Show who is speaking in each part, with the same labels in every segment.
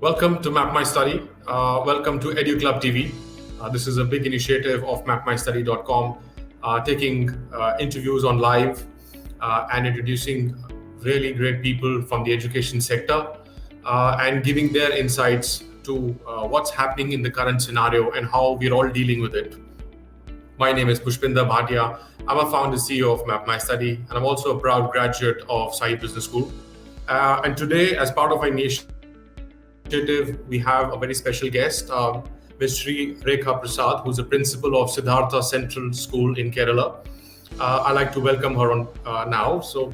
Speaker 1: Welcome to Map My Study. Welcome to EduClub TV. This is a big initiative of mapmystudy.com, taking interviews on live and introducing really great people from the education sector and giving their insights to what's happening in the current scenario and how we're all dealing with it. My name is Pushpinder Bhatia. I'm a founder CEO of Map My Study, and I'm also a proud graduate of Sai Business School. And today, as part of our initiative, we have a very special guest, Ms. Sri Rekha Prasad, who's the principal of Siddhartha Central School in Kerala. I'd like to welcome her on now. So,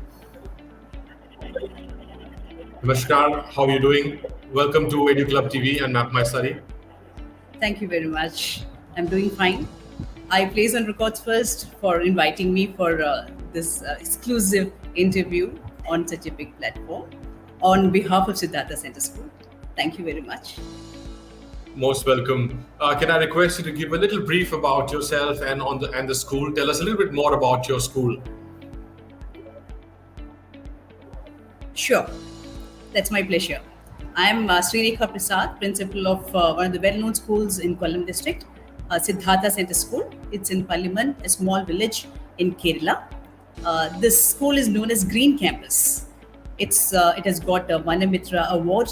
Speaker 1: Namaskar, how are you doing? Welcome to EduClub TV and Map My Study.
Speaker 2: Thank you very much. I'm doing fine. I place on records first for inviting me for this exclusive interview on such a big platform on behalf of Siddhartha Center School. Thank you very much.
Speaker 1: Most welcome. Can I request you to give a little brief about yourself and the school? Tell us a little bit more about your school.
Speaker 2: Sure, that's my pleasure. I'm Sri Rekha Prasad, principal of one of the well-known schools in Kollam district, Siddhartha Center School. It's in Palliman, a small village in Kerala. This school is known as Green Campus. It has got a Vanamitra Award.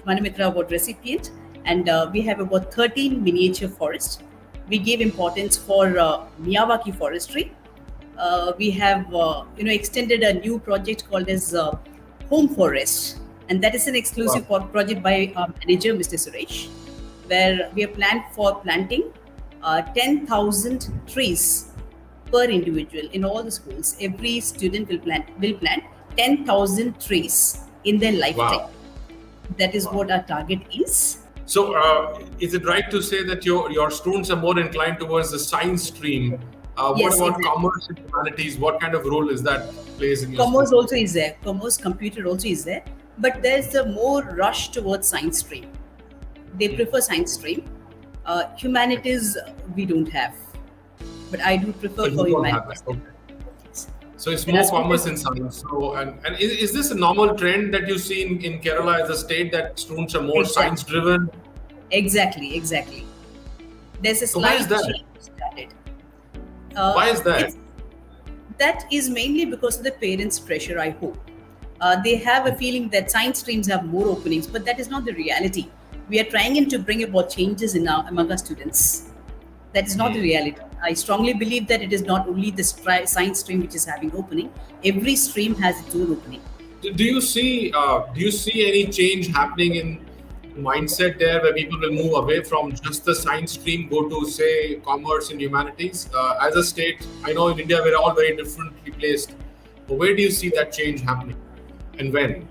Speaker 2: Vanamitra Award recipient, and we have about 13 miniature forests. We give importance for Miyawaki forestry. We have extended a new project called as Home Forest, and that is an exclusive project by our manager, Mr. Suresh, where we have planned for planting 10,000 trees per individual in all the schools. Every student will plant 10,000 trees in their lifetime.
Speaker 1: Wow.
Speaker 2: That is what our target is.
Speaker 1: So, is it right to say that your students are more inclined towards the science stream?
Speaker 2: Yes,
Speaker 1: what about
Speaker 2: exactly.
Speaker 1: commerce and humanities? What kind of role is that plays in your
Speaker 2: Commerce
Speaker 1: school?
Speaker 2: also is there. Commerce, computer also is there. But there's a more rush towards science stream. They prefer science stream. Humanities, we don't have. But I do prefer
Speaker 1: So
Speaker 2: for
Speaker 1: you don't have
Speaker 2: humanities.
Speaker 1: that. Okay. So it's
Speaker 2: And
Speaker 1: more
Speaker 2: as
Speaker 1: commerce
Speaker 2: compared
Speaker 1: and science. So and is this a normal trend that you see in Kerala as a state that students are more
Speaker 2: Exactly.
Speaker 1: science driven?
Speaker 2: Exactly. There's a
Speaker 1: So why is
Speaker 2: slight
Speaker 1: that?
Speaker 2: change started.
Speaker 1: Why is that?
Speaker 2: That is mainly because of the parents' pressure, I hope. They have a feeling that science streams have more openings, but that is not the reality. We are trying to bring about changes among our students. That is not the reality. I strongly believe that it is not only the science stream which is having opening. Every stream has its own opening.
Speaker 1: Do you see any change happening in mindset there where people will move away from just the science stream, go to say commerce and humanities? As a state, I know in India we're all very differently placed. But where do you see that change happening, and when?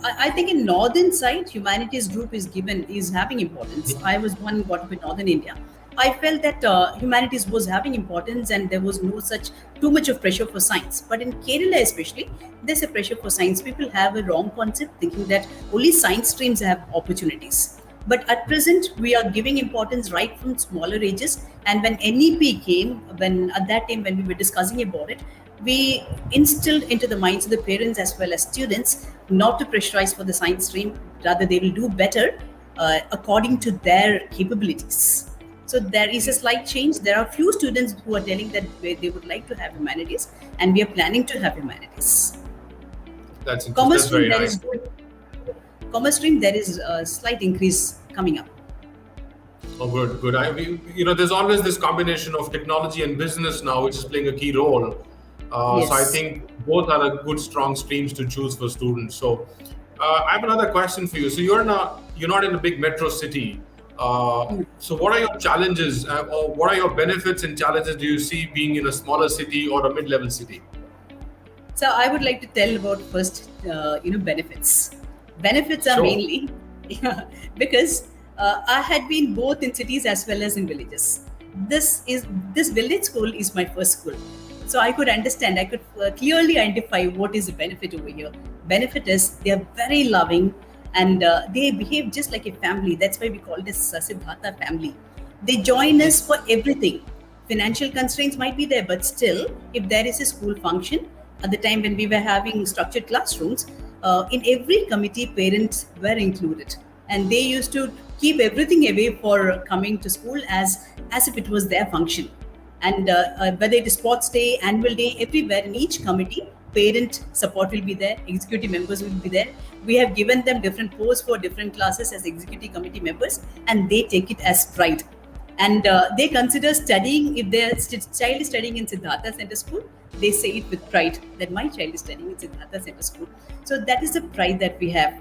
Speaker 2: I think in northern side, humanities group is having importance. I was born and brought up in northern India. I felt that humanities was having importance and there was no such too much of pressure for science. But in Kerala especially, there's a pressure for science. People have a wrong concept thinking that only science streams have opportunities. But at present, we are giving importance right from smaller ages. And when NEP came, at that time when we were discussing about it, we instilled into the minds of the parents as well as students not to pressurize for the science stream. Rather, they will do better according to their capabilities. So there is a slight change. There are few students who are telling that they would like to have humanities, and we are planning to have humanities.
Speaker 1: That's
Speaker 2: Commerce
Speaker 1: that's
Speaker 2: stream,
Speaker 1: very
Speaker 2: there
Speaker 1: nice.
Speaker 2: is commerce stream. There is a slight increase coming up.
Speaker 1: Oh, good. There's always this combination of technology and business now, which is playing a key role. So I
Speaker 2: Yes.
Speaker 1: think both are a good, strong streams to choose for students. So I have another question for you. So you're not in a big metro city. So what are your challenges, or what are your benefits and challenges do you see being in a smaller city or a mid-level city?
Speaker 2: So I would like to tell about first, benefits. Benefits are
Speaker 1: Sure.
Speaker 2: mainly because I had been both in cities as well as in villages. This village school is my first school, so I could understand. I could clearly identify what is the benefit over here. Benefit is they are very loving and they behave just like a family. That's why we call this Siddhartha family. They join us for everything. Financial constraints might be there, but still, if there is a school function, at the time when we were having structured classrooms, in every committee, parents were included, and they used to keep everything away for coming to school as if it was their function. And whether it is sports day, annual day, everywhere in each committee, parent support will be there, executive members will be there. We have given them different posts for different classes as executive committee members, and they take it as pride. And they consider studying, if their child is studying in Siddhartha Center School, they say it with pride that my child is studying in Siddhartha Center School. So that is the pride that we have.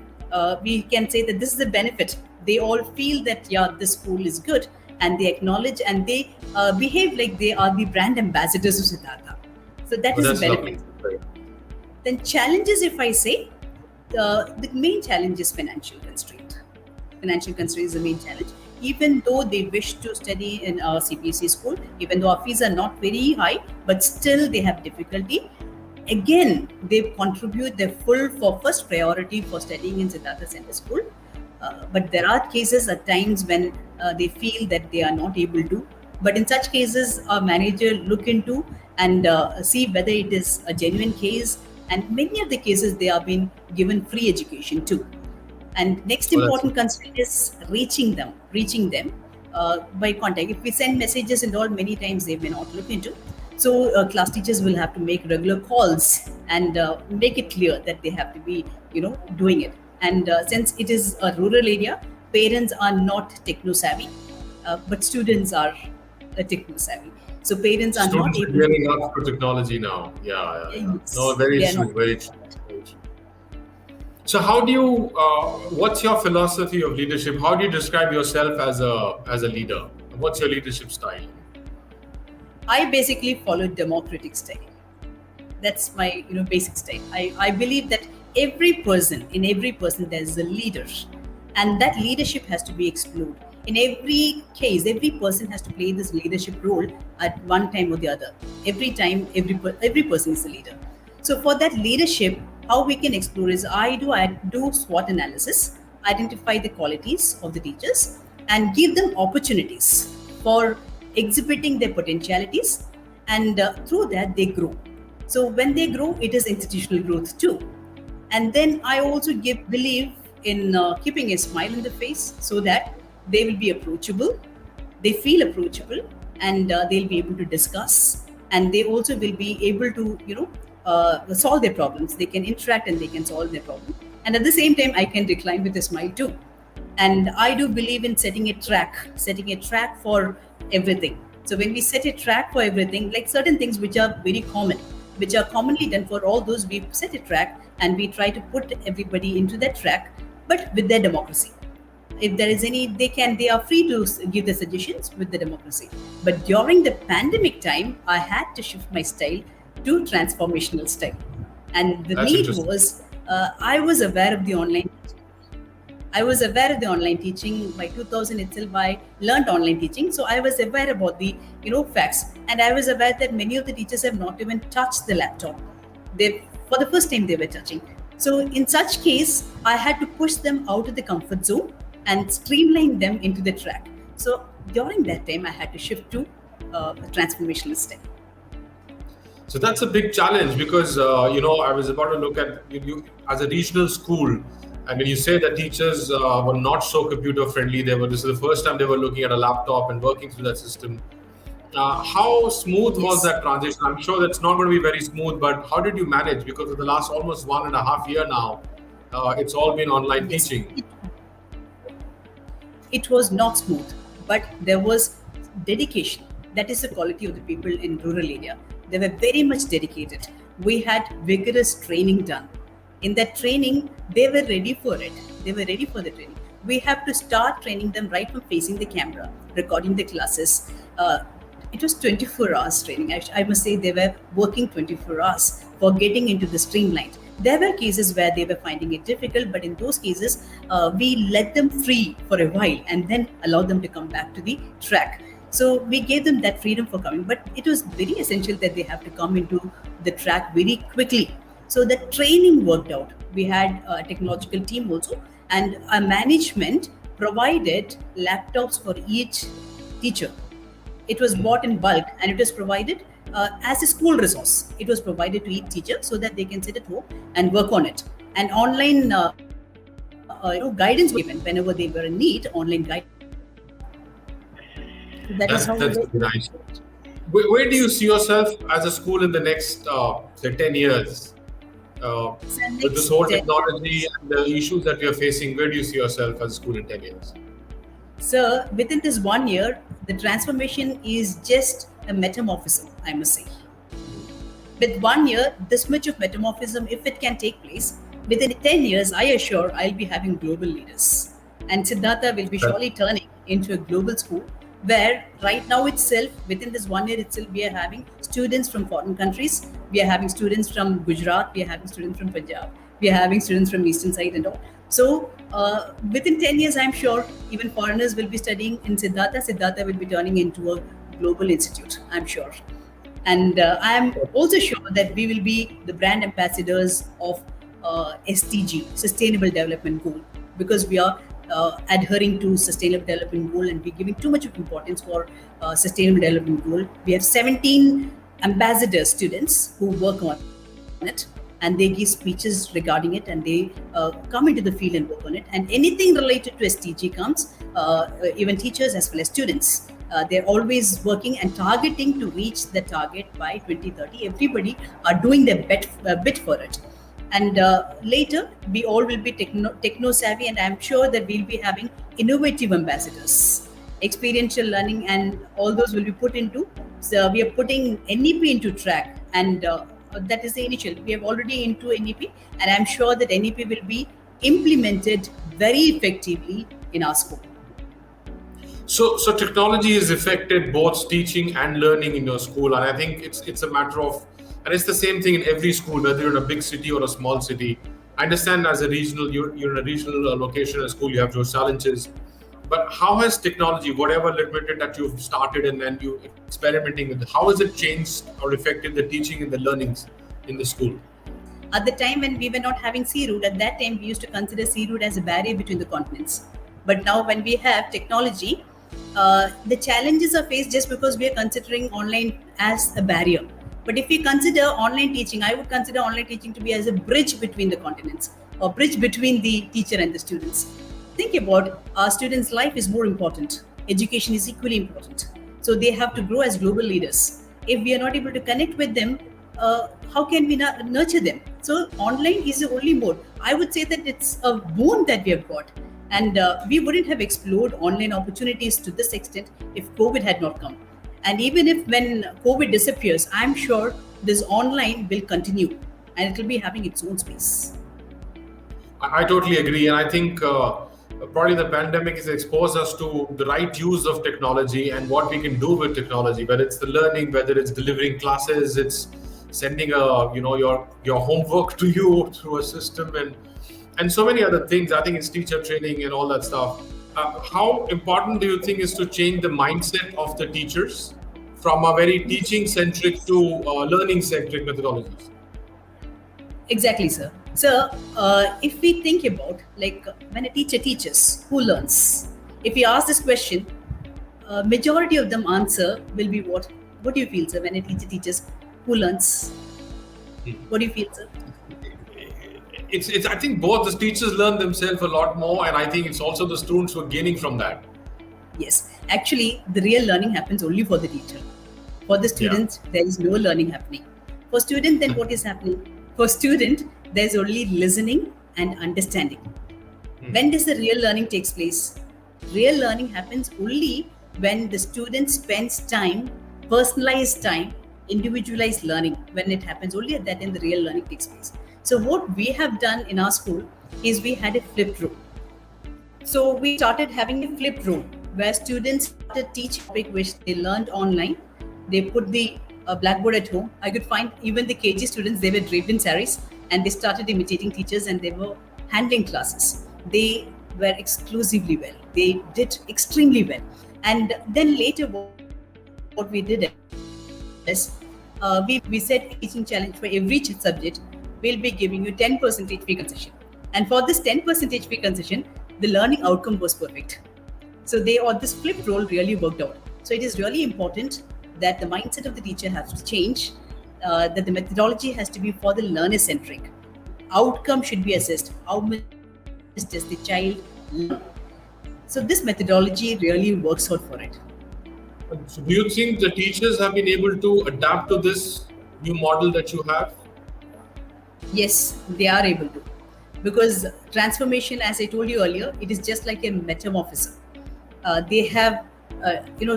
Speaker 2: We can say that this is the benefit. They all feel that, yeah, this school is good, and they acknowledge, and they behave like they are the brand ambassadors of Siddhartha. So that is
Speaker 1: That's
Speaker 2: the benefit.
Speaker 1: lovely.
Speaker 2: Then challenges, if I say, the main challenge is financial constraint. Financial constraint is the main challenge. Even though they wish to study in a CBSE school, even though our fees are not very high, but still they have difficulty. Again, they contribute their full for first priority for studying in Siddhartha Center School. But there are cases at times when they feel that they are not able to. But in such cases, our manager look into and see whether it is a genuine case. And many of the cases, they are being given free education too. And next important constraint is reaching them by contact. If we send messages and all, many times they may not look into. So class teachers will have to make regular calls and make it clear that they have to be, doing it. And since it is a rural area, parents are not techno savvy, but students are techno savvy. So parents are
Speaker 1: Students
Speaker 2: not
Speaker 1: are
Speaker 2: able
Speaker 1: gearing up for technology now. Yeah.
Speaker 2: Yes,
Speaker 1: No, very
Speaker 2: they are
Speaker 1: true,
Speaker 2: not-
Speaker 1: very true. So how do you, what's your philosophy of leadership? How do you describe yourself as a leader? What's your leadership style?
Speaker 2: I basically follow democratic style. That's my basic style. I believe that in every person there is a leader, and that leadership has to be explored. In every case, every person has to play this leadership role at one time or the other. Every time, every person is a leader. So for that leadership, how we can explore is I do SWOT analysis, identify the qualities of the teachers, and give them opportunities for exhibiting their potentialities, and through that they grow. So when they grow, it is institutional growth too. And then I also believe in keeping a smile on the face so that they will be approachable, they feel approachable, and they'll be able to discuss, and they also will be able to solve their problems. They can interact and they can solve their problem, and at the same time I can decline with a smile too. And I do believe in setting a track for everything. So when we set a track for everything, like certain things which are very common, which are commonly done for all those, we set a track and we try to put everybody into that track, but with their democracy. If there is any, they are free to give the suggestions with the democracy. But during the pandemic time, I had to shift my style to transformational style. And the
Speaker 1: That's
Speaker 2: need
Speaker 1: interesting.
Speaker 2: was, I was aware of the online teaching. By 2000 itself, I learned online teaching. So I was aware about the, facts. And I was aware that many of the teachers have not even touched the laptop. For the first time, they were touching. So in such case, I had to push them out of the comfort zone and streamline them into the track. So during that time, I had to shift to a transformational style.
Speaker 1: So that's a big challenge because, I was about to look at you as a regional school. I mean, you say that teachers were not so computer friendly. This is the first time they were looking at a laptop and working through that system. How smooth was
Speaker 2: Yes.
Speaker 1: that transition? I'm sure that's not going to be very smooth, but how did you manage? Because for the last almost 1.5 years now, it's all been online
Speaker 2: Yes.
Speaker 1: teaching.
Speaker 2: It was not smooth, but there was dedication. That is the quality of the people in rural area. They were very much dedicated. We had vigorous training done. In that training, they were ready for it. They were ready for the training. We have to start training them right from facing the camera, recording the classes. It was 24 hours training. I must say they were working 24 hours for getting into the streamlined. There were cases where they were finding it difficult, but in those cases, we let them free for a while and then allowed them to come back to the track. So we gave them that freedom for coming, but it was very essential that they have to come into the track very quickly. So the training worked out. We had a technological team also, and our management provided laptops for each teacher. It was bought in bulk and it was provided as a school resource. It was provided to each teacher so that they can sit at home and work on it. and online guidance was given whenever they were in need. Online guidance. That is how
Speaker 1: That's very nice. Where do you see yourself as a school in the next, say, 10 years? With this whole technology and the issues that we are facing, where do you see yourself as a school in 10 years?
Speaker 2: Sir, within this 1 year, the transformation is just a metamorphism, I must say. With 1 year, this much of metamorphism, if it can take place, within 10 years, I assure I'll be having global leaders. And Siddhartha will be surely turning into a global school where right now itself, within this 1 year itself, we are having students from foreign countries. We are having students from Gujarat. We are having students from Punjab. We are having students from Eastern side and all. So within 10 years, I'm sure even foreigners will be studying in Siddhartha. Siddhartha will be turning into a global institute, I'm sure. And I'm also sure that we will be the brand ambassadors of SDG, Sustainable Development Goal, because we are adhering to Sustainable Development Goal and we're giving too much of importance for Sustainable Development Goal. We have 17 ambassador students who work on it, and they give speeches regarding it, and they come into the field and work on it. And anything related to SDG comes, even teachers as well as students. They're always working and targeting to reach the target by 2030. Everybody are doing their bit for it. And later, we all will be techno savvy, and I'm sure that we'll be having innovative ambassadors, experiential learning, and all those will be put into. So we are putting NEP into track, and that is the initial. We have already into NEP, and I'm sure that NEP will be implemented very effectively in our school.
Speaker 1: So technology has affected both teaching and learning in your school, and I think it's a matter of, and it's the same thing in every school, whether you're in a big city or a small city. I understand as a regional, you're in a regional location in a school, you have those challenges. But how has technology, whatever little bit that you've started and you experimenting with, how has it changed or affected the teaching and the learnings in the school?
Speaker 2: At the time when we were not having C-route, at that time we used to consider C-route as a barrier between the continents. But now when we have technology, the challenges are faced just because we are considering online as a barrier. But if we consider online teaching, I would consider online teaching to be as a bridge between the continents, or bridge between the teacher and the students. Think about our students' life is more important. Education is equally important. So they have to grow as global leaders. If we are not able to connect with them, how can we nurture them? So online is the only mode. I would say that it's a boon that we have got. And we wouldn't have explored online opportunities to this extent if COVID had not come. And even if when COVID disappears, I'm sure this online will continue and it will be having its own space.
Speaker 1: I totally agree. And I think probably the pandemic has exposed us to the right use of technology and what we can do with technology, whether it's the learning, whether it's delivering classes, it's sending your homework to you through a system and so many other things. I think it's teacher training and all that stuff. How important do you think is to change the mindset of the teachers from a very teaching-centric to learning-centric methodologies?
Speaker 2: Exactly, sir. So if we think about, like, when a teacher teaches, who learns? If we ask this question, majority of them answer will be what? What do you feel, sir, when a teacher teaches, who learns? What do you feel, sir?
Speaker 1: It's. I think both the teachers learn themselves a lot more, and I think it's also the students who are gaining from that.
Speaker 2: Yes, actually, the real learning happens only for the teacher. For the students, there is no learning happening. For student, then what is happening? For student, there's only listening and understanding. When does the real learning takes place? Real learning happens only when the student spends time, personalized time, individualized learning. When it happens, only at that time the real learning takes place. So what we have done in our school is we had a flipped room. So we started having a flipped room where students started teaching topic which they learned online. They put the blackboard at home. I could find even the KG students, they were draped in saris and they started imitating teachers and they were handling classes. They were exclusively well. They did extremely well. And then later what we did is we set a teaching challenge for every subject. We'll be giving you 10% fee concession. And for this 10% fee concession, the learning outcome was perfect. So this flipped role really worked out. So it is really important that the mindset of the teacher has to change, that the methodology has to be for the learner-centric. outcome should be assessed. How much does the child learn? So this methodology really works out for it.
Speaker 1: So do you think the teachers have been able to adapt to this new model that you have?
Speaker 2: Yes, they are able to. Because transformation, as I told you earlier, it is just like a metamorphosis. They have,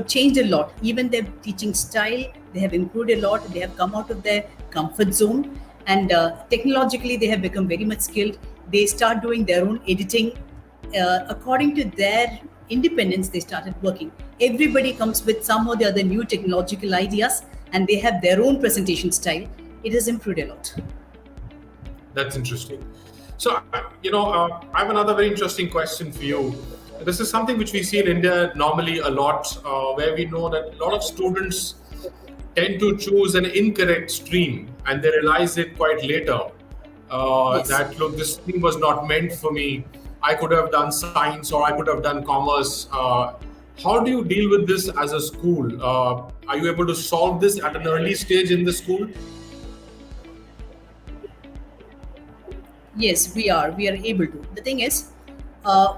Speaker 2: changed a lot. Even their teaching style, they have improved a lot. They have come out of their comfort zone, and technologically, they have become very much skilled. They start doing their own editing according to their independence. They started working. Everybody comes with some or the other new technological ideas, and they have their own presentation style. It has improved a lot.
Speaker 1: That's interesting. So, I have another very interesting question for you. This is something which we see in India normally a lot, where we know that a lot of students tend to choose an incorrect stream and they realize it quite later
Speaker 2: Yes.
Speaker 1: that, look, this stream was not meant for me. I could have done science or I could have done commerce. How do you deal with this as a school? Are you able to solve this at an early stage in the school?
Speaker 2: Yes, we are. We are able to. The thing is,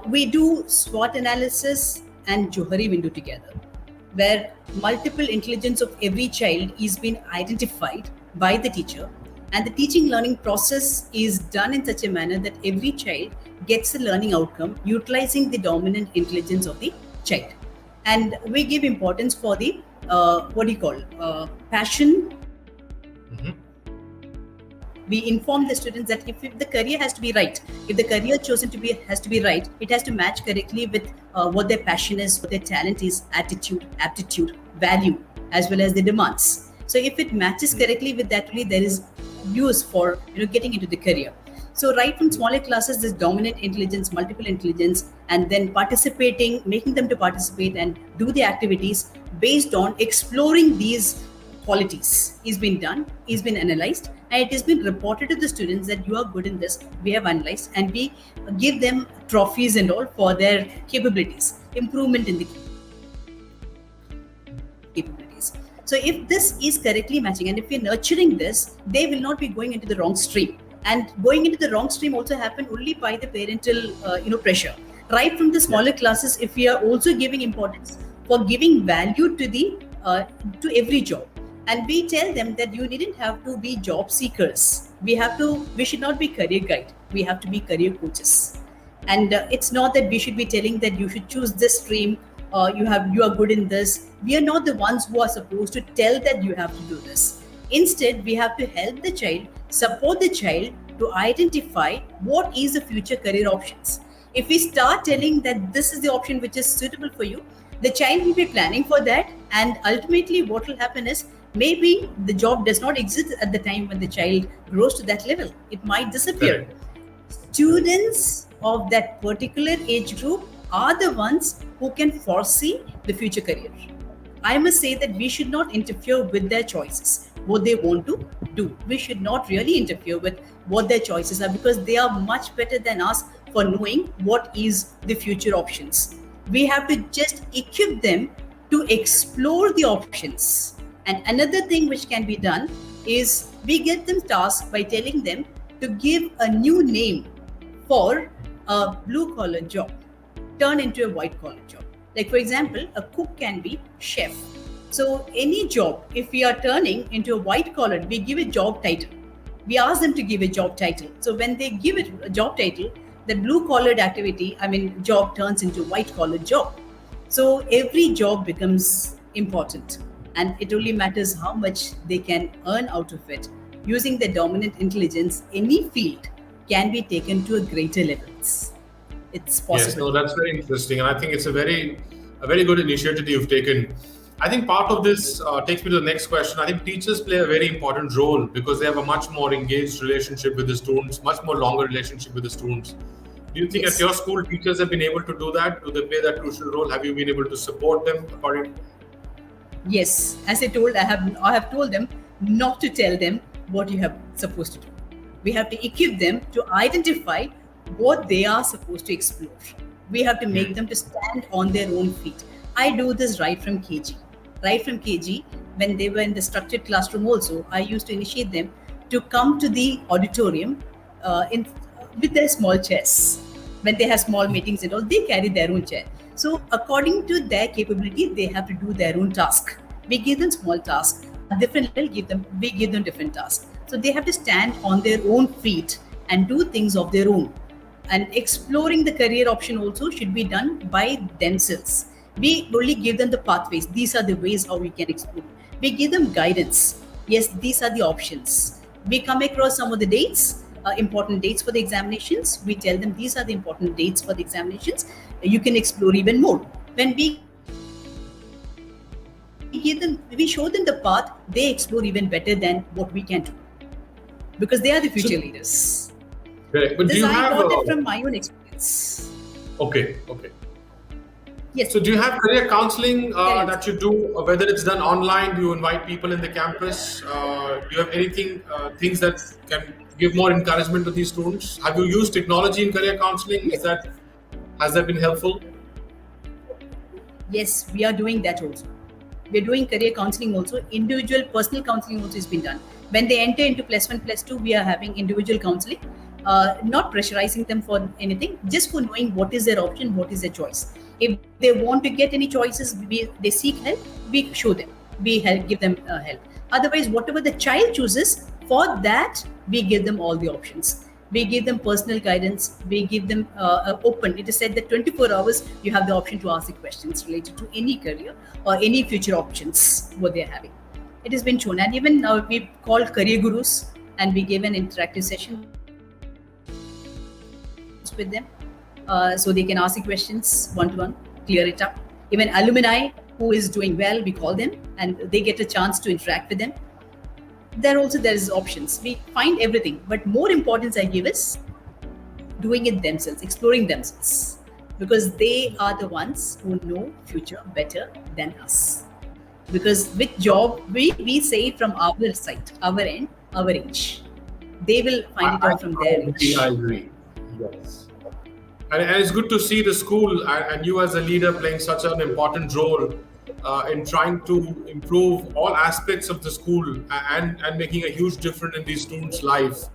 Speaker 2: we do SWOT analysis and Johari window together, where multiple intelligence of every child is being identified by the teacher, and the teaching learning process is done in such a manner that every child gets a learning outcome utilizing the dominant intelligence of the child. And we give importance for the passion.
Speaker 1: Mhm.
Speaker 2: We inform the students that if the career has to be right, if the career chosen to be has to be right, it has to match correctly with what their passion is, what their talent is, attitude, aptitude, value, as well as the demands. So if it matches correctly with that, really there is use for getting into the career. So right from smaller classes, this dominant intelligence, multiple intelligence, and then participating, making them to participate and do the activities based on exploring these qualities is been done, is been analyzed, and it has been reported to the students that you are good in this. We have analyzed, and we give them trophies and all for their capabilities, improvement in the capabilities. So if this is correctly matching, and if we're nurturing this, they will not be going into the wrong stream. And going into the wrong stream also happen only by the parental, pressure. Right from the smaller classes, if we are also giving importance for giving value to the to every job, and we tell them that you needn't have to be job seekers. We should not be career guide. We have to be career coaches. And it's not that we should be telling that you should choose this stream. You are good in this. We are not the ones who are supposed to tell that you have to do this. Instead, we have to help the child, support the child to identify what is the future career options. If we start telling that this is the option which is suitable for you, the child will be planning for that, and ultimately what will happen is maybe the job does not exist at the time when the child grows to that level. It might disappear. Students of that particular age group are the ones who can foresee the future career. I must say that we should not interfere with their choices, what they want to do. We should not really interfere with what their choices are, because they are much better than us for knowing what is the future options. We have to just equip them to explore the options. And another thing which can be done is we get them tasked by telling them to give a new name for a blue collar job, turn into a white collar job. Like, for example, a cook can be chef. So any job, if we are turning into a white collar, we give a job title. We ask them to give a job title. So when they give it a job title, the blue collared job turns into white collar job. So every job becomes important, and it only matters how much they can earn out of it. Using their dominant intelligence, any field can be taken to a greater levels. It's
Speaker 1: Yes,
Speaker 2: possible.
Speaker 1: no, that's very interesting, and I think it's a very good initiative you've taken. I think part of this takes me to the next question. I think teachers play a very important role because they have a much more engaged relationship with the students, much more longer relationship with the students. Do you think at
Speaker 2: Yes.
Speaker 1: your school teachers have been able to do that? Do they play that crucial role? Have you been able to support them according?
Speaker 2: Yes, as I have told them not to tell them what you have supposed to do. We have to equip them to identify what they are supposed to explore. We have to make them to stand on their own feet. I do this right from KG. Right from KG, when they were in the structured classroom also, I used to initiate them to come to the auditorium with their small chairs. When they have small meetings and all, they carry their own chair. So according to their capability, they have to do their own task. We give them small tasks. At different level, we give them different tasks. So they have to stand on their own feet and do things of their own. And exploring the career option also should be done by themselves. We only give them the pathways. These are the ways how we can explore. We give them guidance. Yes, these are the options. We come across some of the dates, important dates for the examinations. We tell them these are the important dates for the examinations. You can explore even more. When we show them the path, they explore even better than what we can do, because they are the future leaders.
Speaker 1: Correct. But
Speaker 2: This
Speaker 1: do you
Speaker 2: I
Speaker 1: have
Speaker 2: got it from my own experience.
Speaker 1: okay.
Speaker 2: Yes.
Speaker 1: So do you have career counseling
Speaker 2: Correct.
Speaker 1: that you do, whether it's done online? Do you invite people in the campus? Do you have anything, things that can give more encouragement to these students? Have you used technology in career counseling? Has that been helpful?
Speaker 2: Yes, we are doing that also. We are doing career counseling also. Individual personal counseling also has been done. When they enter into +1, +2, we are having individual counseling, not pressurizing them for anything, just for knowing what is their option, what is their choice. If they want to get any choices, they seek help, we show them, we help, give them help. Otherwise, whatever the child chooses, for that, we give them all the options. We give them personal guidance. We give them open. It is said that 24 hours, you have the option to ask the questions related to any career or any future options, what they're having. It has been shown. And even now we called career gurus, and we gave an interactive session with them. So they can ask the questions one-to-one, clear it up. Even alumni who is doing well, we call them, and they get a chance to interact with them. There is options. We find everything, but more importance I give is doing it themselves, exploring themselves, because they are the ones who know future better than us. Because with job, we say from our side, our end, our age. They will find it out from their age.
Speaker 1: I agree. Yes. And it's good to see the school and you as a leader playing such an important role in trying to improve all aspects of the school and making a huge difference in these students' lives.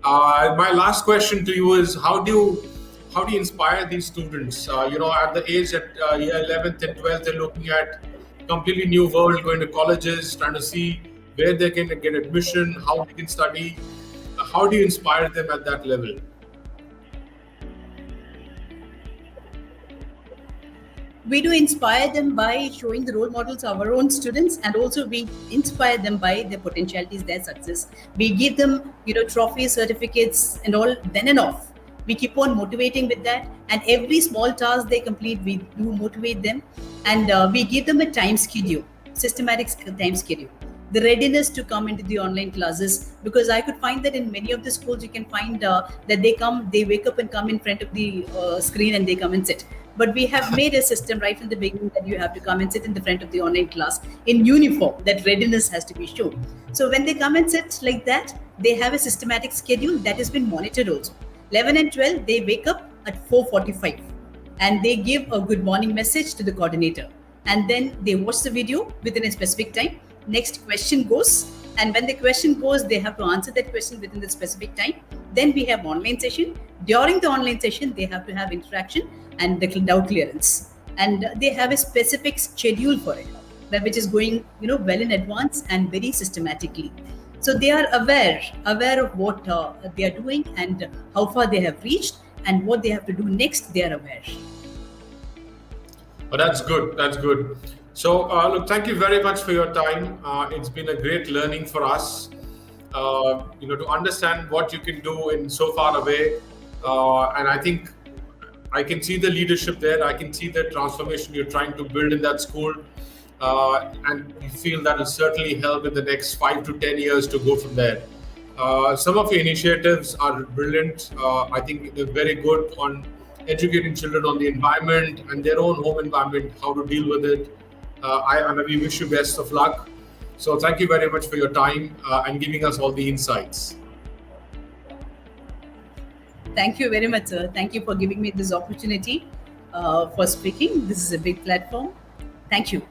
Speaker 1: My last question to you is, how do you inspire these students? At the age at year 11th and 12th, they're looking at completely new world, going to colleges, trying to see where they can get admission, how they can study. How do you inspire them at that level?
Speaker 2: We do inspire them by showing the role models of our own students, and also we inspire them by their potentialities, their success. We give them, trophies, certificates, and all. Then and off, we keep on motivating with that. And every small task they complete, we do motivate them, and we give them a time schedule, systematic time schedule. The readiness to come into the online classes, because I could find that in many of the schools, you can find that they wake up and come in front of the screen and they come and sit. But we have made a system right from the beginning that you have to come and sit in the front of the online class in uniform. That readiness has to be shown. So when they come and sit like that, they have a systematic schedule that has been monitored also. 11 and 12, they wake up at 4:45 and they give a good morning message to the coordinator. And then they watch the video within a specific time. Next question goes. And when the question goes, they have to answer that question within the specific time. Then we have online session. During the online session, they have to have interaction and the doubt clearance. And they have a specific schedule for it, which is going, well in advance and very systematically. So they are aware of what they are doing and how far they have reached and what they have to do next. They are aware.
Speaker 1: Oh, that's good. That's good. So, look, thank you very much for your time. It's been a great learning for us, to understand what you can do in so far away. And I think I can see the leadership there. I can see the transformation you're trying to build in that school. And we feel that will certainly help in the next 5 to 10 years to go from there. Some of your initiatives are brilliant. I think they're very good on educating children on the environment and their own home environment, how to deal with it. We wish you best of luck. So thank you very much for your time and giving us all the insights.
Speaker 2: Thank you very much, sir. Thank you for giving me this opportunity for speaking. This is a big platform. Thank you.